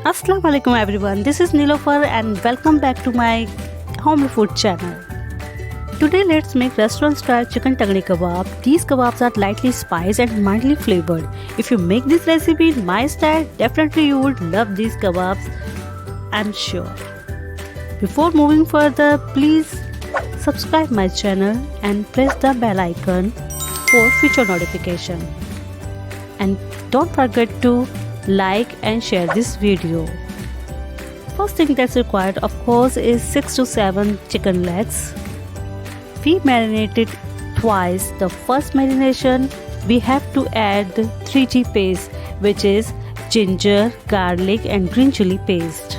Assalamu alaikum everyone, this is Nilofer and welcome back to my homely food channel. Today let's make restaurant style chicken tangadi kebab. These kebabs are lightly spiced and mildly flavored. If you make this recipe in my style, definitely you would love these kebabs, I'm sure. Before moving further, please subscribe my channel and press the bell icon for future notification. And don't forget to like and share this video. First thing that's required of course is 6 to 7 chicken legs. We marinated twice. The first marination we have to add 3G paste, which is ginger, garlic and green chili paste.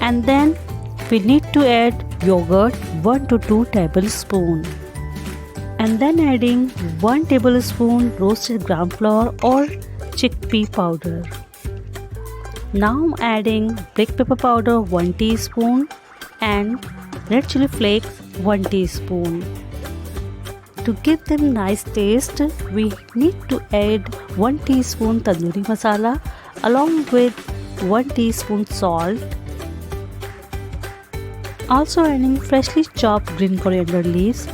And then we need to add yogurt 1 to 2 tablespoons. And then adding 1 tablespoon roasted gram flour or chickpea powder. Now I'm adding black pepper powder 1 teaspoon and red chili flakes 1 teaspoon. To give them nice taste, we need to add 1 teaspoon tandoori masala along with 1 teaspoon salt. Also adding freshly chopped green coriander leaves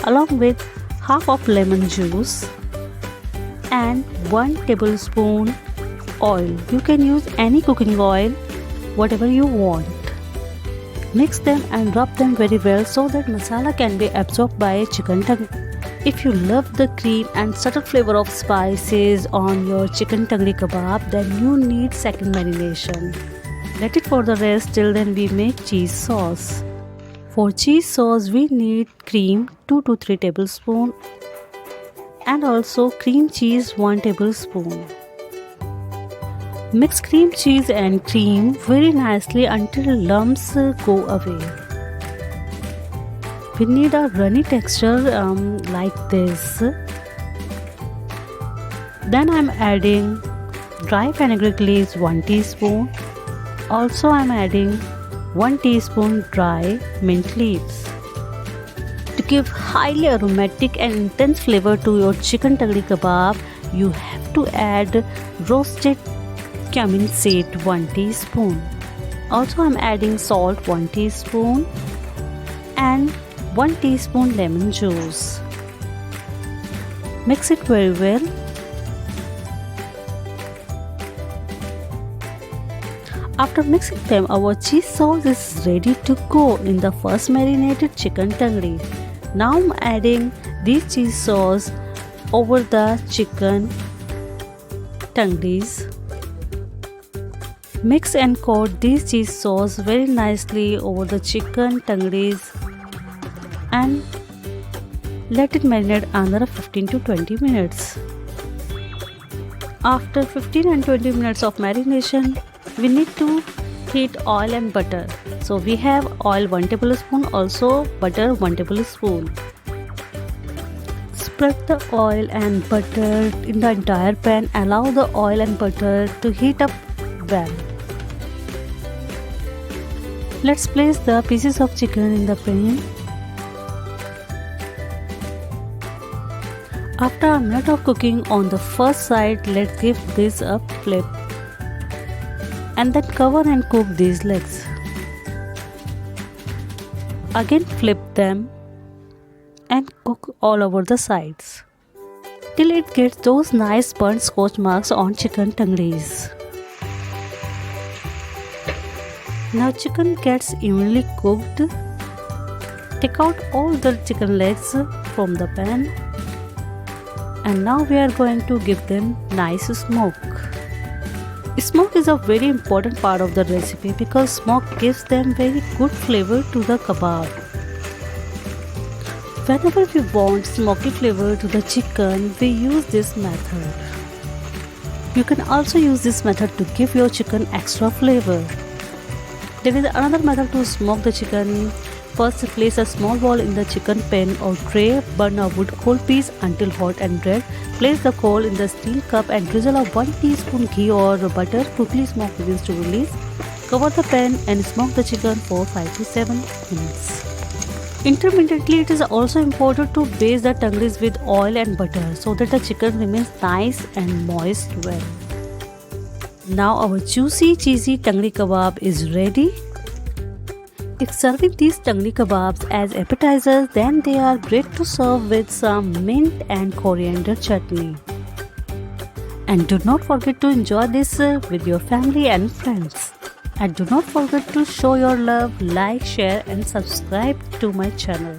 along with half of lemon juice and 1 tablespoon oil. You can use any cooking oil, whatever you want. Mix them and rub them very well so that masala can be absorbed by chicken tangadi. If you love the cream and subtle flavor of spices on your chicken tangadi kebab, then you need second marination. Let it for the rest. Till then we make cheese sauce. For cheese sauce we need cream 2 to 3 tablespoons and also cream cheese 1 tablespoon. Mix cream cheese and cream very nicely until lumps go away. We need a runny texture like this. Then I am adding dry fenugreek leaves 1 teaspoon. Also I am adding 1 teaspoon dry mint leaves. To give highly aromatic and intense flavor to your chicken tangadi kebab, you have to add roasted cumin seed 1 teaspoon. Also I am adding salt 1 teaspoon and 1 teaspoon lemon juice. Mix it very well. After mixing them, our cheese sauce is ready to go in the first marinated chicken tangadi. Now I'm adding this cheese sauce over the chicken tangadis. Mix and coat this cheese sauce very nicely over the chicken tangadis and let it marinate another 15 to 20 minutes. After 15 and 20 minutes of marination, we need to heat oil and butter. So we have oil 1 tablespoon, also butter 1 tablespoon. Spread the oil and butter in the entire pan. Allow the oil and butter to heat up well. Let's place the pieces of chicken in the pan. After a minute of cooking on the first side, let's give this a flip and then cover and cook these legs. Again flip them and cook all over the sides till it gets those nice burnt scotch marks on chicken tangadis. Now chicken gets evenly cooked. Take out all the chicken legs from the pan and now we are going to give them nice smoke. Smoke is a very important part of the recipe because smoke gives them very good flavor to the kebab. Whenever we want smoky flavor to the chicken, we use this method. You can also use this method to give your chicken extra flavor. There is another method to smoke the chicken. First, place a small ball in the chicken pan or tray. Burn a wood coal piece until hot and red. Place the coal in the steel cup and drizzle a 1 teaspoon ghee or butter. Quickly smoke begins to release. Cover the pan and smoke the chicken for 5 to 7 minutes. Intermittently, it is also important to baste the tangadis with oil and butter so that the chicken remains nice and moist well. Now our juicy cheesy tangadi kebab is ready. If serving these tangadi kebabs as appetizers, then they are great to serve with some mint and coriander chutney. And do not forget to enjoy this with your family and friends. And do not forget to show your love, like, share and subscribe to my channel.